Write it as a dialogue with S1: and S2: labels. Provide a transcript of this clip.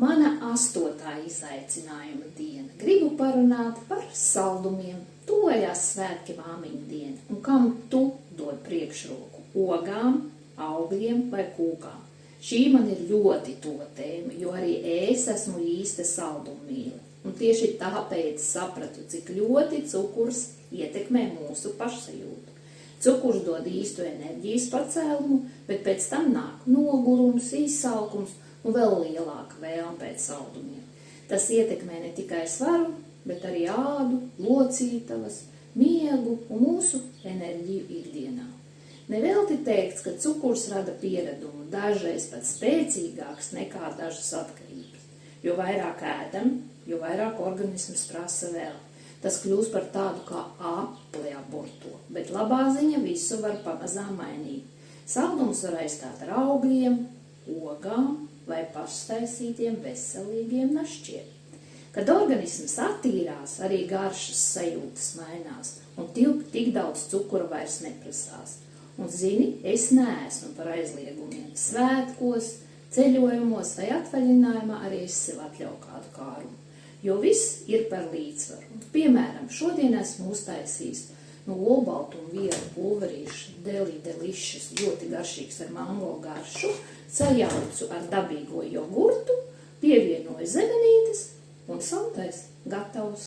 S1: Mana 8. izaicinājuma diena. Gribu parunāt par saldumiem. Tuvojās svētki māmiņu diena. Un kam tu dod priekšroku? Ogām, augļiem vai kūkām? Šī man ir ļoti tuva tēma, jo arī es esmu īsta saldumīle. Un tieši tāpēc sapratu, cik ļoti cukurs ietekmē mūsu pašsajūtu. Cukurs dod īstu enerģijas pacēlumu, bet pēc tam nāk nogurums, izsalkums un vēl lielāka vēlme pēc saldumiem. Tas ietekmē ne tikai svaru, bet arī ādu, locītavas, miegu un mūsu enerģiju ikdienā. Nevelti teikts, ka cukurs rada pieradumu, dažreiz pat spēcīgāks nekā dažas atkarības. Jo vairāk ēdam, jo vairāk organisms prasa vēl. Tas kļūst par tādu kā apli aborto, bet labā ziņa visu var pamazām mainīt. Saldums var aizstāt ar augļiem, ogām vai paštaisītiem veselīgiem našķiem. Kad organisms attīrās, arī garšas sajūtas mainās un tik daudz cukura vairs neprasās. Un zini, es neesmu par aizliegumiem. Svētkos, ceļojumos vai atvaļinājumā arī es sev atļauju kādu kārumu. Jo viss ir par līdzsvaru. Piemēram, šodien esmu uztaisījis no olbaltumvielu pulverīšu delicious, ļoti garšīgs ar mango garšu, sajaucu ar dabīgo jogurtu, pievienoju zemenītes un saldais gatavs.